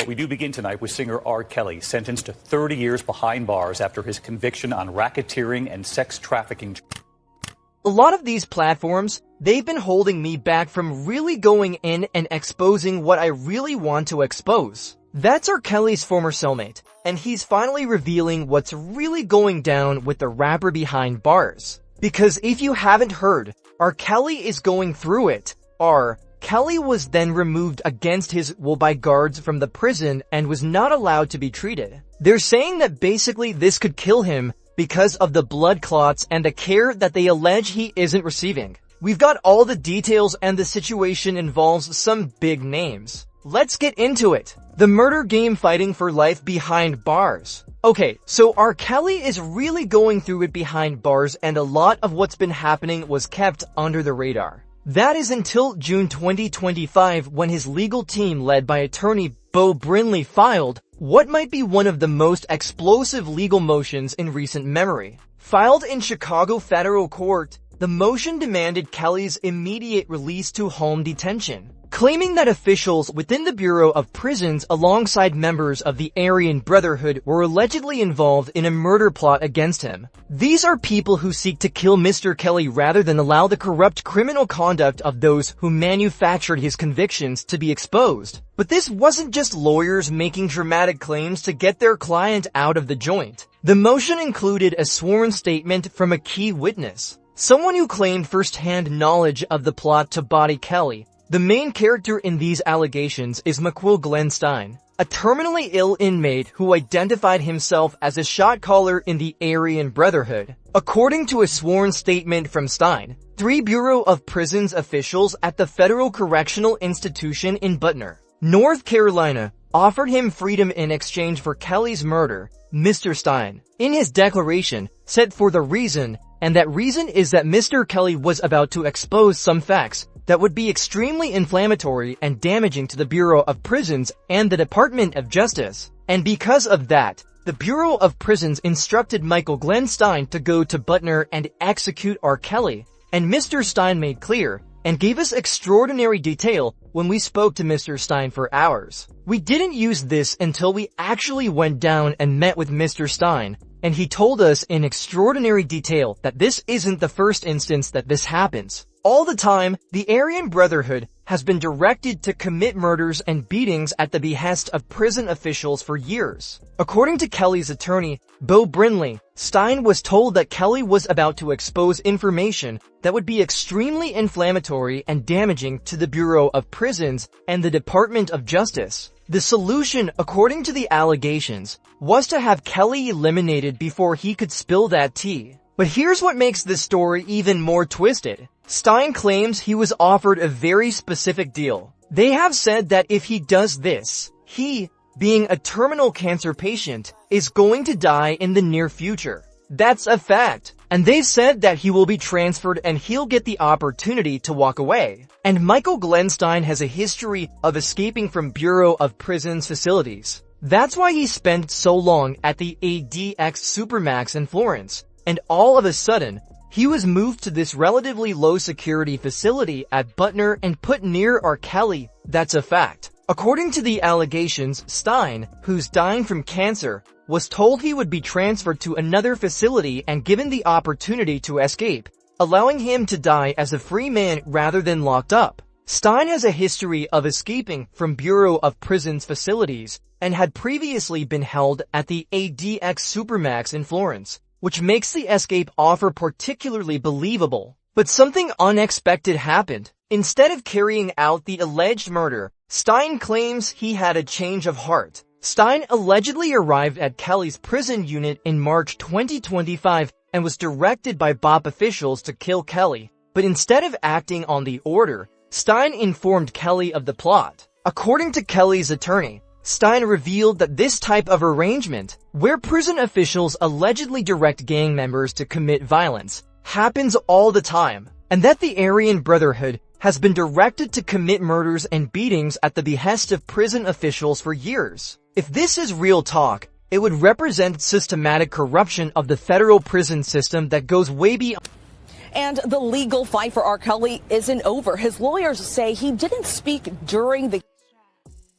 We do begin tonight with singer R. Kelly, sentenced to 30 years behind bars after his conviction on racketeering and sex trafficking. A lot of these platforms, they've been holding me back from really going in and exposing what I really want to expose. That's R. Kelly's former cellmate, and he's finally revealing what's really going down with the rapper behind bars. Because if you haven't heard, R. Kelly is going through it. R. Kelly was then removed against his will by guards from the prison and was not allowed to be treated. They're saying that basically this could kill him because of the blood clots and the care that they allege he isn't receiving. We've got all the details and the situation involves some big names. Let's get into it. The murder game fighting for life behind bars. Okay, so R. Kelly is really going through it behind bars and a lot of what's been happening was kept under the radar. That is until June 2025 when his legal team led by attorney Beau Brinley filed what might be one of the most explosive legal motions in recent memory. Filed in Chicago federal court, the motion demanded Kelly's immediate release to home detention, claiming that officials within the Bureau of Prisons alongside members of the Aryan Brotherhood were allegedly involved in a murder plot against him. These are people who seek to kill Mr. Kelly rather than allow the corrupt criminal conduct of those who manufactured his convictions to be exposed. But this wasn't just lawyers making dramatic claims to get their client out of the joint. The motion included a sworn statement from a key witness, someone who claimed first-hand knowledge of the plot to body Kelly. The main character in these allegations is McQuill Glenn Stein, a terminally ill inmate who identified himself as a shot caller in the Aryan Brotherhood. According to a sworn statement from Stein, 3 Bureau of Prisons officials at the Federal Correctional Institution in Butner, North Carolina, offered him freedom in exchange for Kelly's murder. Mr. Stein, in his declaration, said for the reason, and that reason is that Mr. Kelly was about to expose some facts that would be extremely inflammatory and damaging to the Bureau of Prisons and the Department of Justice. And because of that, the Bureau of Prisons instructed Michael Glenn Stein to go to Butner and execute R. Kelly. And Mr. Stein made clear and gave us extraordinary detail when we spoke to Mr. Stein for hours. We didn't use this until we actually went down and met with Mr. Stein, and he told us in extraordinary detail that this isn't the first instance that this happens. All the time, the Aryan Brotherhood has been directed to commit murders and beatings at the behest of prison officials for years. According to Kelly's attorney, Beau Brinley, Stein was told that Kelly was about to expose information that would be extremely inflammatory and damaging to the Bureau of Prisons and the Department of Justice. The solution, according to the allegations, was to have Kelly eliminated before he could spill that tea. But here's what makes this story even more twisted. Stein claims he was offered a very specific deal. They have said that if he does this, he, being a terminal cancer patient, is going to die in the near future. That's a fact. And they've said that he will be transferred and he'll get the opportunity to walk away. And Michael Glenn Stein has a history of escaping from Bureau of Prisons facilities. That's why he spent so long at the ADX Supermax in Florence. And all of a sudden, he was moved to this relatively low-security facility at Butner and put near R. Kelly. That's a fact. According to the allegations, Stein, who's dying from cancer, was told he would be transferred to another facility and given the opportunity to escape, allowing him to die as a free man rather than locked up. Stein has a history of escaping from Bureau of Prisons facilities and had previously been held at the ADX Supermax in Florence, which makes the escape offer particularly believable. But something unexpected happened. Instead of carrying out the alleged murder, Stein claims he had a change of heart. Stein allegedly arrived at Kelly's prison unit in March 2025 and was directed by BOP officials to kill Kelly. But instead of acting on the order, Stein informed Kelly of the plot. According to Kelly's attorney, Stein revealed that this type of arrangement, where prison officials allegedly direct gang members to commit violence, happens all the time, and that the Aryan Brotherhood has been directed to commit murders and beatings at the behest of prison officials for years. If this is real talk, it would represent systematic corruption of the federal prison system that goes way beyond. And the legal fight for R. Kelly isn't over. His lawyers say he didn't speak during the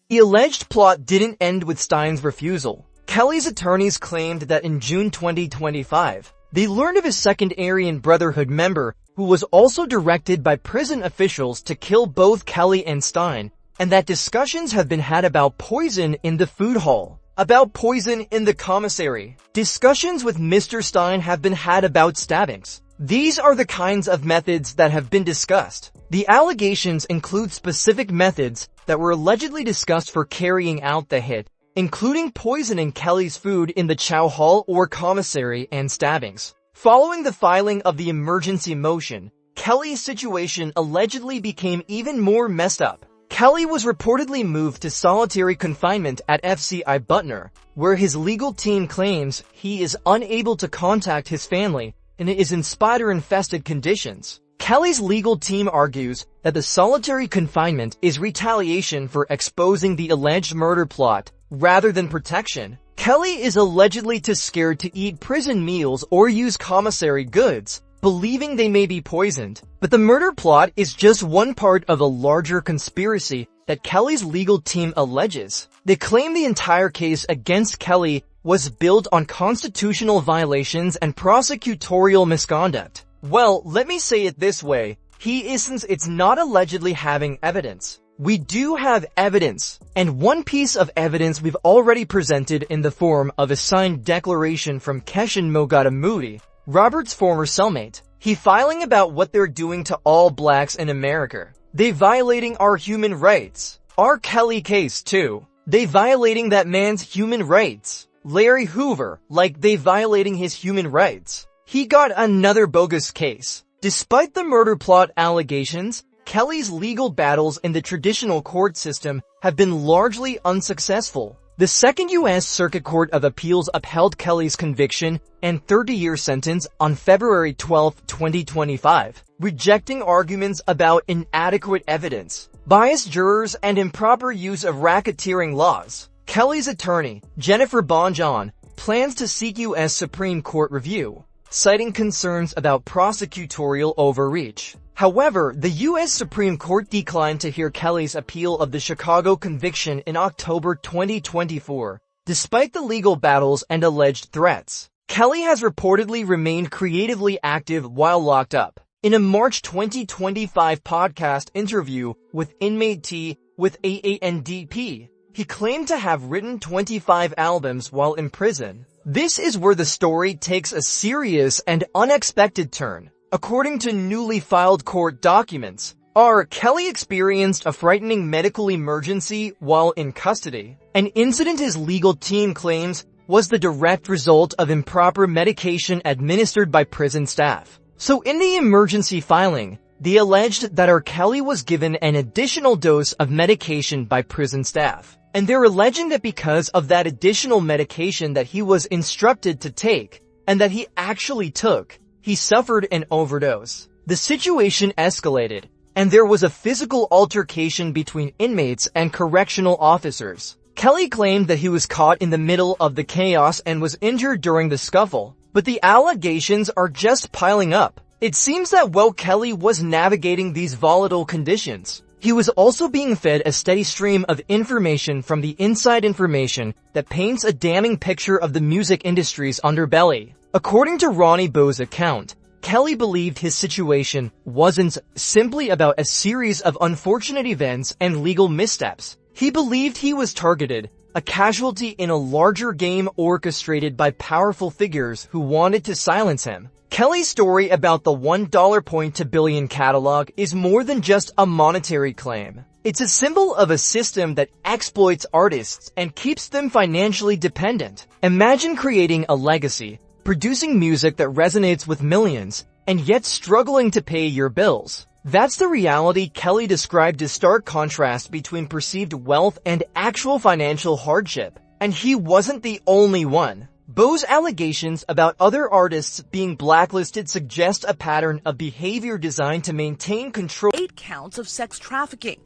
The alleged plot didn't end with Stein's refusal. Kelly's attorneys claimed that in June 2025, they learned of a second Aryan Brotherhood member who was also directed by prison officials to kill both Kelly and Stein, and that discussions have been had about poison in the food hall, about poison in the commissary. Discussions with Mr. Stein have been had about stabbings. These are the kinds of methods that have been discussed. The allegations include specific methods that were allegedly discussed for carrying out the hit, including poisoning Kelly's food in the chow hall or commissary and stabbings. Following the filing of the emergency motion, Kelly's situation allegedly became even more messed up. Kelly was reportedly moved to solitary confinement at FCI Butner, where his legal team claims he is unable to contact his family and is in spider-infested conditions. Kelly's legal team argues that the solitary confinement is retaliation for exposing the alleged murder plot rather than protection. Kelly is allegedly too scared to eat prison meals or use commissary goods, believing they may be poisoned. But the murder plot is just one part of a larger conspiracy that Kelly's legal team alleges. They claim the entire case against Kelly was built on constitutional violations and prosecutorial misconduct. Well, let me say it this way. Since it's not allegedly having evidence. We do have evidence, and one piece of evidence we've already presented in the form of a signed declaration from Keshan Mogadamudi, Robert's former cellmate. He filing about what they're doing to all blacks in America. They violating our human rights. R. Kelly case too. They violating that man's human rights. Larry Hoover, like they violating his human rights. He got another bogus case. Despite the murder plot allegations, Kelly's legal battles in the traditional court system have been largely unsuccessful. The Second U.S. Circuit Court of Appeals upheld Kelly's conviction and 30-year sentence on February 12, 2025, rejecting arguments about inadequate evidence, biased jurors, and improper use of racketeering laws. Kelly's attorney, Jennifer Bonjon, plans to seek U.S. Supreme Court review, citing concerns about prosecutorial overreach. However, the U.S. Supreme Court declined to hear Kelly's appeal of the Chicago conviction in October 2024. Despite the legal battles and alleged threats, Kelly has reportedly remained creatively active while locked up. In a March 2025 podcast interview with Inmate T with AANDP, he claimed to have written 25 albums while in prison. This is where the story takes a serious and unexpected turn. According to newly filed court documents, R. Kelly experienced a frightening medical emergency while in custody. An incident his legal team claims was the direct result of improper medication administered by prison staff. So in the emergency filing, they alleged that R. Kelly was given an additional dose of medication by prison staff. And they're alleging that because of that additional medication that he was instructed to take, and that he actually took, he suffered an overdose. The situation escalated, and there was a physical altercation between inmates and correctional officers. Kelly claimed that he was caught in the middle of the chaos and was injured during the scuffle, but the allegations are just piling up. It seems that while Kelly was navigating these volatile conditions, he was also being fed a steady stream of information from the inside information that paints a damning picture of the music industry's underbelly. According to Ronnie Bo's account, Kelly believed his situation wasn't simply about a series of unfortunate events and legal missteps. He believed he was targeted, a casualty in a larger game orchestrated by powerful figures who wanted to silence him. Kelly's story about the $1 point to billion catalog is more than just a monetary claim. It's a symbol of a system that exploits artists and keeps them financially dependent. Imagine creating a legacy, producing music that resonates with millions, and yet struggling to pay your bills. That's the reality Kelly described as stark contrast between perceived wealth and actual financial hardship. And he wasn't the only one. Bo's allegations about other artists being blacklisted suggest a pattern of behavior designed to maintain control. 8 counts of sex trafficking.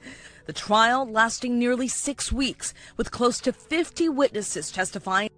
The trial lasting nearly 6 weeks, with close to 50 witnesses testifying.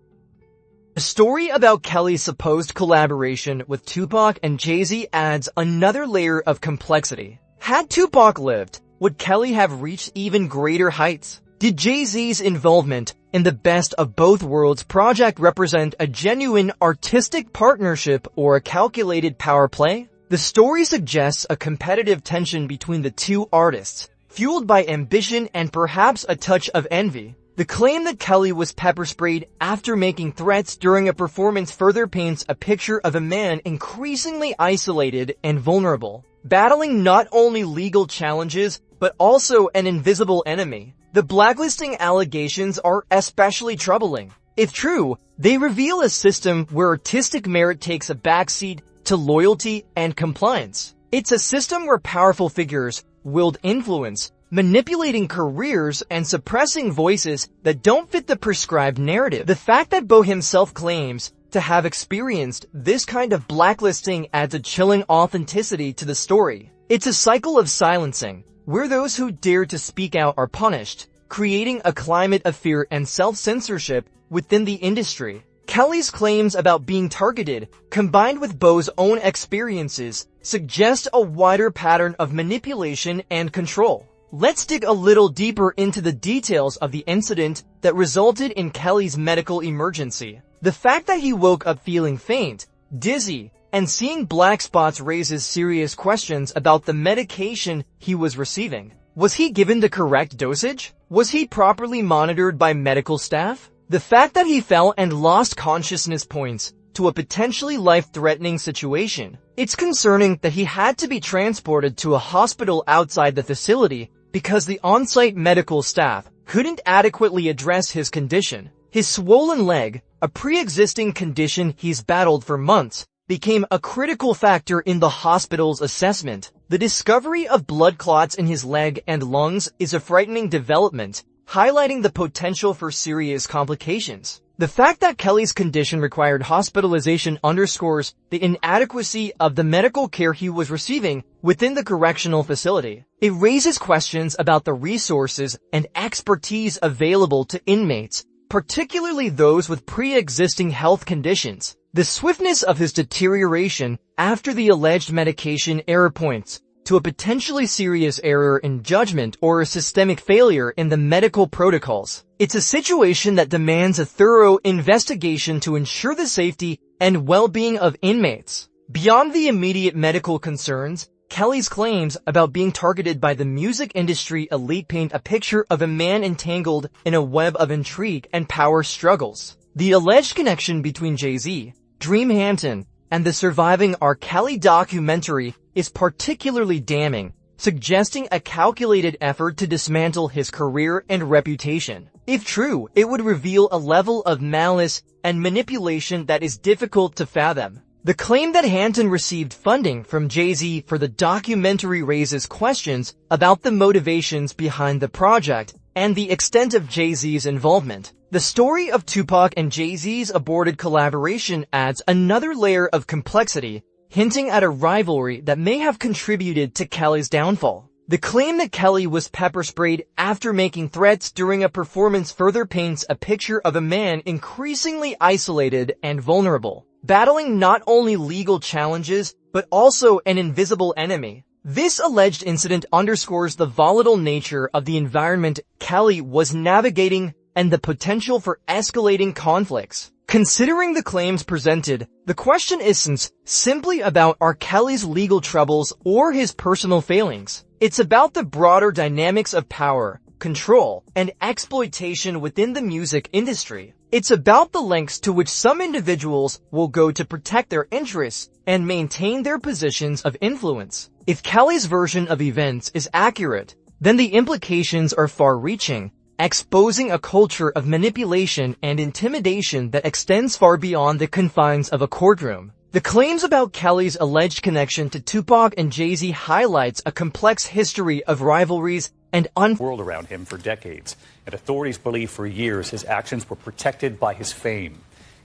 The story about Kelly's supposed collaboration with Tupac and Jay-Z adds another layer of complexity. Had Tupac lived, would Kelly have reached even greater heights? Did Jay-Z's involvement in the Best of Both Worlds project represent a genuine artistic partnership or a calculated power play? The story suggests a competitive tension between the two artists, fueled by ambition and perhaps a touch of envy. The claim that Kelly was pepper sprayed after making threats during a performance further paints a picture of a man increasingly isolated and vulnerable, battling not only legal challenges but also an invisible enemy. The blacklisting allegations are especially troubling. If true, they reveal a system where artistic merit takes a backseat to loyalty and compliance. It's a system where powerful figures wield influence, manipulating careers and suppressing voices that don't fit the prescribed narrative. The fact that Bo himself claims to have experienced this kind of blacklisting adds a chilling authenticity to the story. It's a cycle of silencing, where those who dare to speak out are punished, creating a climate of fear and self-censorship within the industry. Kelly's claims about being targeted, combined with Bo's own experiences, suggest a wider pattern of manipulation and control. Let's dig a little deeper into the details of the incident that resulted in Kelly's medical emergency. The fact that he woke up feeling faint, dizzy, and seeing black spots raises serious questions about the medication he was receiving. Was he given the correct dosage? Was he properly monitored by medical staff? The fact that he fell and lost consciousness points to a potentially life-threatening situation. It's concerning that he had to be transported to a hospital outside the facility because the on-site medical staff couldn't adequately address his condition. His swollen leg, a pre-existing condition he's battled for months, became a critical factor in the hospital's assessment. The discovery of blood clots in his leg and lungs is a frightening development, highlighting the potential for serious complications. The fact that Kelly's condition required hospitalization underscores the inadequacy of the medical care he was receiving within the correctional facility. It raises questions about the resources and expertise available to inmates, particularly those with pre-existing health conditions. The swiftness of his deterioration after the alleged medication error points to a potentially serious error in judgment or a systemic failure in the medical protocols. It's a situation that demands a thorough investigation to ensure the safety and well-being of inmates. Beyond the immediate medical concerns, Kelly's claims about being targeted by the music industry elite paint a picture of a man entangled in a web of intrigue and power struggles. The alleged connection between Jay-Z, Dream Hampton, and the surviving R. Kelly documentary is particularly damning, suggesting a calculated effort to dismantle his career and reputation. If true, it would reveal a level of malice and manipulation that is difficult to fathom. The claim that Hampton received funding from Jay-Z for the documentary raises questions about the motivations behind the project and the extent of Jay-Z's involvement. The story of Tupac and Jay-Z's aborted collaboration adds another layer of complexity, hinting at a rivalry that may have contributed to Kelly's downfall. The claim that Kelly was pepper sprayed after making threats during a performance further paints a picture of a man increasingly isolated and vulnerable, battling not only legal challenges but also an invisible enemy. This alleged incident underscores the volatile nature of the environment Kelly was navigating and the potential for escalating conflicts. Considering the claims presented, the question isn't simply about R. Kelly's legal troubles or his personal failings. It's about the broader dynamics of power, control, and exploitation within the music industry. It's about the lengths to which some individuals will go to protect their interests and maintain their positions of influence. If Kelly's version of events is accurate, then the implications are far-reaching, exposing a culture of manipulation and intimidation that extends far beyond the confines of a courtroom. The claims about Kelly's alleged connection to Tupac and Jay-Z highlights a complex history of rivalries and world around him for decades, and authorities believe for years his actions were protected by his fame.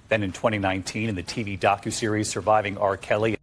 Then in 2019, in the TV docuseries Surviving R. Kelly,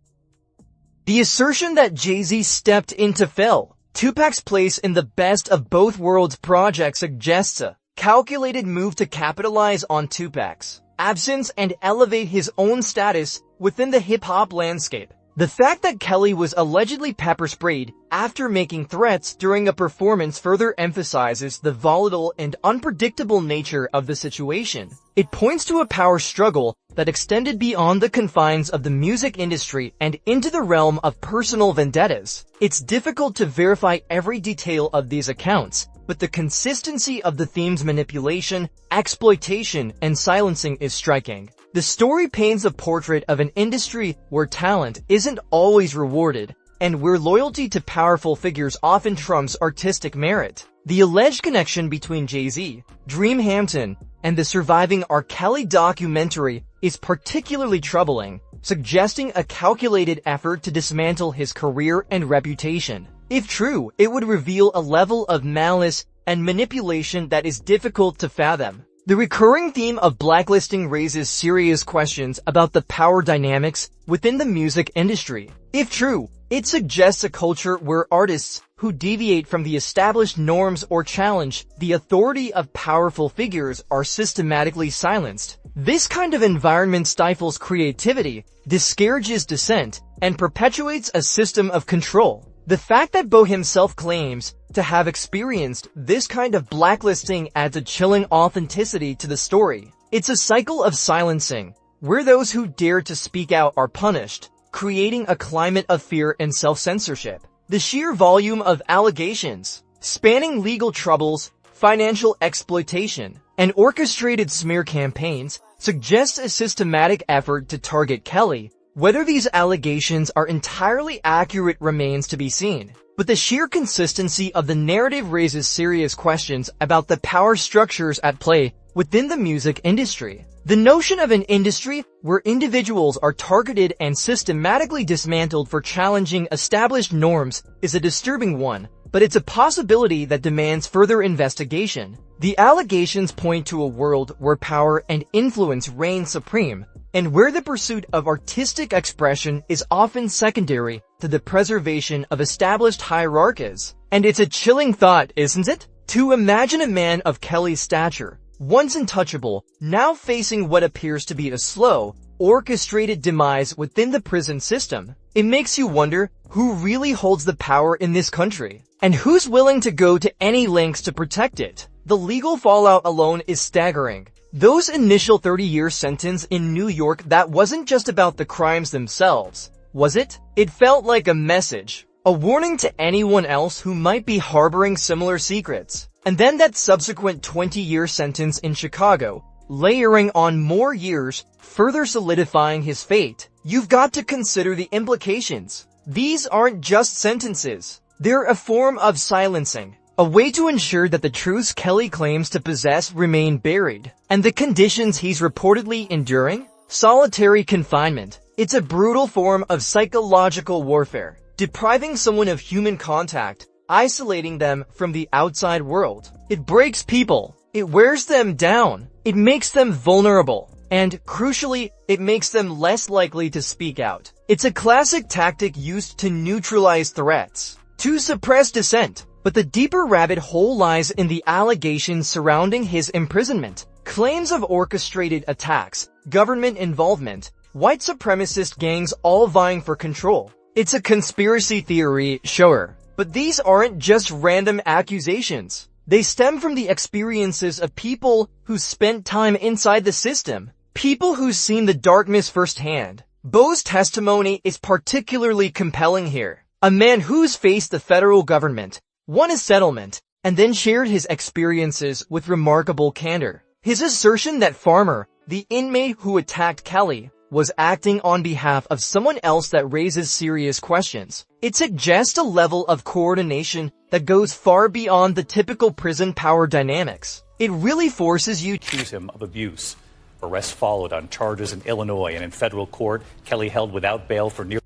the assertion that Jay-Z stepped in to fill Tupac's place in the Best of Both Worlds project suggests a calculated move to capitalize on Tupac's absence and elevate his own status within the hip-hop landscape. The fact that Kelly was allegedly pepper sprayed after making threats during a performance further emphasizes the volatile and unpredictable nature of the situation. It points to a power struggle that extended beyond the confines of the music industry and into the realm of personal vendettas. It's difficult to verify every detail of these accounts, but the consistency of the theme's manipulation, exploitation, and silencing is striking. The story paints a portrait of an industry where talent isn't always rewarded, and where loyalty to powerful figures often trumps artistic merit. The alleged connection between Jay-Z, Dream Hampton, and the surviving R. Kelly documentary is particularly troubling, suggesting a calculated effort to dismantle his career and reputation. If true, it would reveal a level of malice and manipulation that is difficult to fathom. The recurring theme of blacklisting raises serious questions about the power dynamics within the music industry. If true, it suggests a culture where artists who deviate from the established norms or challenge the authority of powerful figures are systematically silenced. This kind of environment stifles creativity, discourages dissent, and perpetuates a system of control. The fact that Bo himself claims to have experienced this kind of blacklisting adds a chilling authenticity to the story. It's a cycle of silencing, where those who dare to speak out are punished, creating a climate of fear and self-censorship. The sheer volume of allegations, spanning legal troubles, financial exploitation, and orchestrated smear campaigns, suggests a systematic effort to target Kelly. Whether these allegations are entirely accurate remains to be seen, but the sheer consistency of the narrative raises serious questions about the power structures at play within the music industry. The notion of an industry where individuals are targeted and systematically dismantled for challenging established norms is a disturbing one, but it's a possibility that demands further investigation. The allegations point to a world where power and influence reign supreme, and where the pursuit of artistic expression is often secondary to the preservation of established hierarchies. And it's a chilling thought, isn't it? To imagine a man of Kelly's stature, once untouchable, now facing what appears to be a slow, orchestrated demise within the prison system. It makes you wonder who really holds the power in this country, and who's willing to go to any lengths to protect it. The legal fallout alone is staggering. Those initial 30-year sentence in New York, that wasn't just about the crimes themselves, was it? It felt like a message, a warning to anyone else who might be harboring similar secrets. And then that subsequent 20-year sentence in Chicago, layering on more years, further solidifying his fate. You've got to consider the implications. These aren't just sentences. They're a form of silencing, a way to ensure that the truths Kelly claims to possess remain buried. And the conditions he's reportedly enduring? Solitary confinement. It's a brutal form of psychological warfare, depriving someone of human contact, isolating them from the outside world. It breaks people. It wears them down. It makes them vulnerable. And, crucially, it makes them less likely to speak out. It's a classic tactic used to neutralize threats, to suppress dissent. But the deeper rabbit hole lies in the allegations surrounding his imprisonment. Claims of orchestrated attacks, government involvement, white supremacist gangs all vying for control. It's a conspiracy theory, sure. But these aren't just random accusations. They stem from the experiences of people who spent time inside the system. People who've seen the darkness firsthand. Bo's testimony is particularly compelling here. A man who's faced the federal government, won a settlement, and then shared his experiences with remarkable candor. His assertion that Farmer, the inmate who attacked Kelly, was acting on behalf of someone else that raises serious questions. It suggests a level of coordination that goes far beyond the typical prison power dynamics. It really forces you to accuse him of abuse. Arrest followed on charges in Illinois, and in federal court, Kelly held without bail for nearly...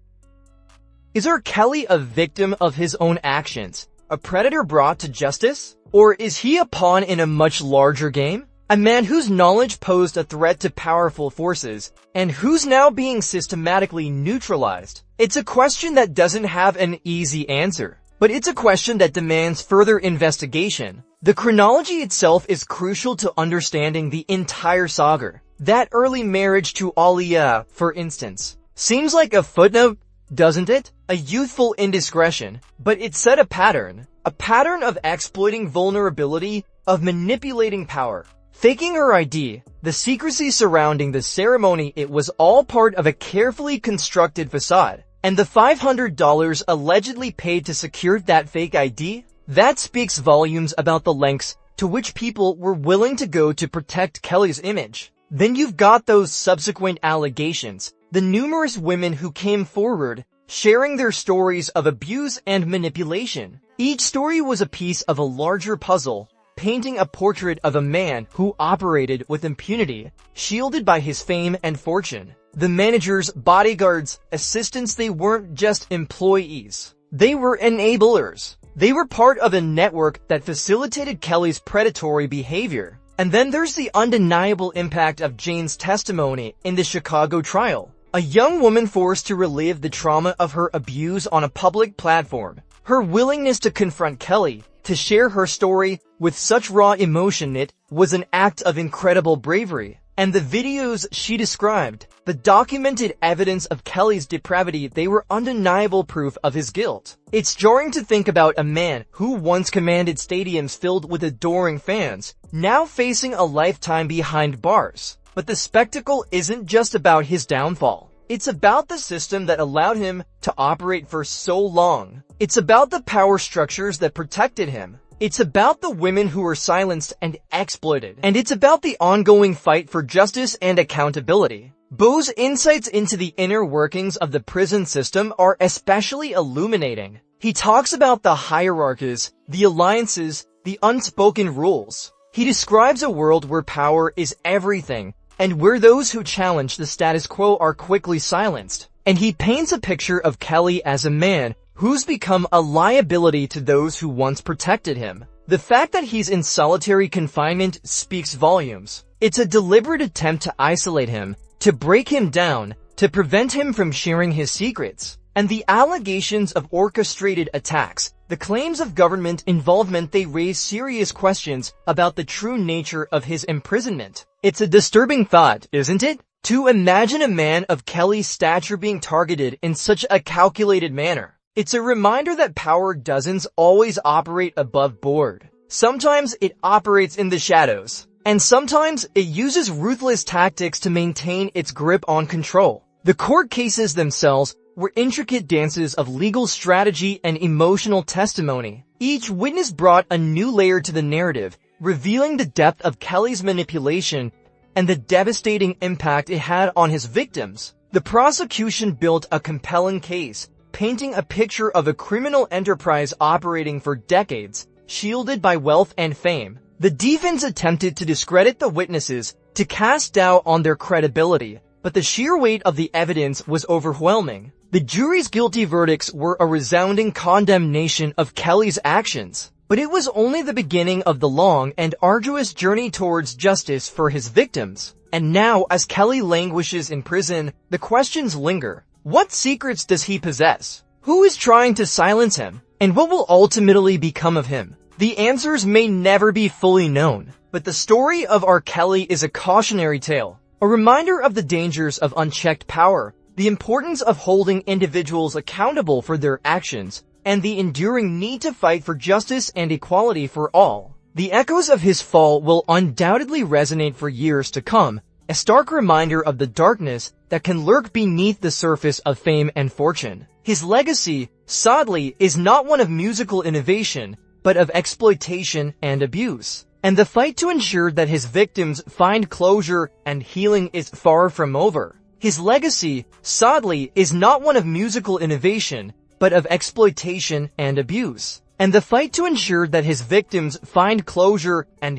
Is R. Kelly a victim of his own actions? A predator brought to justice? Or is he a pawn in a much larger game? A man whose knowledge posed a threat to powerful forces, and who's now being systematically neutralized. It's a question that doesn't have an easy answer, but it's a question that demands further investigation. The chronology itself is crucial to understanding the entire saga. That early marriage to Aaliyah, for instance, seems like a footnote, doesn't it? A youthful indiscretion, but it set a pattern of exploiting vulnerability, of manipulating power. Faking her ID, the secrecy surrounding the ceremony, it was all part of a carefully constructed facade. And the $500 allegedly paid to secure that fake ID? That speaks volumes about the lengths to which people were willing to go to protect Kelly's image. Then you've got those subsequent allegations, the numerous women who came forward, sharing their stories of abuse and manipulation. Each story was a piece of a larger puzzle, painting a portrait of a man who operated with impunity, shielded by his fame and fortune. The managers, bodyguards, assistants, they weren't just employees. They were enablers. They were part of a network that facilitated Kelly's predatory behavior. And then there's the undeniable impact of Jane's testimony in the Chicago trial. A young woman forced to relive the trauma of her abuse on a public platform. Her willingness to confront Kelly, to share her story with such raw emotion, it was an act of incredible bravery. And the videos she described, the documented evidence of Kelly's depravity, they were undeniable proof of his guilt. It's jarring to think about a man who once commanded stadiums filled with adoring fans, now facing a lifetime behind bars. But the spectacle isn't just about his downfall. It's about the system that allowed him to operate for so long. It's about the power structures that protected him. It's about the women who were silenced and exploited. And it's about the ongoing fight for justice and accountability. Bo's insights into the inner workings of the prison system are especially illuminating. He talks about the hierarchies, the alliances, the unspoken rules. He describes a world where power is everything, and where those who challenge the status quo are quickly silenced. And he paints a picture of Kelly as a man who's become a liability to those who once protected him. The fact that he's in solitary confinement speaks volumes. It's a deliberate attempt to isolate him, to break him down, to prevent him from sharing his secrets. And the allegations of orchestrated attacks, the claims of government involvement, they raise serious questions about the true nature of his imprisonment. It's a disturbing thought, isn't it? To imagine a man of Kelly's stature being targeted in such a calculated manner. It's a reminder that power doesn't always operate above board. Sometimes it operates in the shadows. And sometimes it uses ruthless tactics to maintain its grip on control. The court cases themselves were intricate dances of legal strategy and emotional testimony. Each witness brought a new layer to the narrative, revealing the depth of Kelly's manipulation and the devastating impact it had on his victims. The prosecution built a compelling case, painting a picture of a criminal enterprise operating for decades, shielded by wealth and fame. The defense attempted to discredit the witnesses, to cast doubt on their credibility, but the sheer weight of the evidence was overwhelming. The jury's guilty verdicts were a resounding condemnation of Kelly's actions. But it was only the beginning of the long and arduous journey towards justice for his victims. And now, as Kelly languishes in prison, the questions linger. What secrets does he possess? Who is trying to silence him? And what will ultimately become of him? The answers may never be fully known, but the story of R. Kelly is a cautionary tale, a reminder of the dangers of unchecked power, the importance of holding individuals accountable for their actions, and the enduring need to fight for justice and equality for all. The echoes of his fall will undoubtedly resonate for years to come, a stark reminder of the darkness that can lurk beneath the surface of fame and fortune. His legacy, sadly, is not one of musical innovation, but of exploitation and abuse. And the fight to ensure that his victims find closure and healing is far from over. His legacy, sadly, is not one of musical innovation, but of exploitation and abuse. And the fight to ensure that his victims find closure and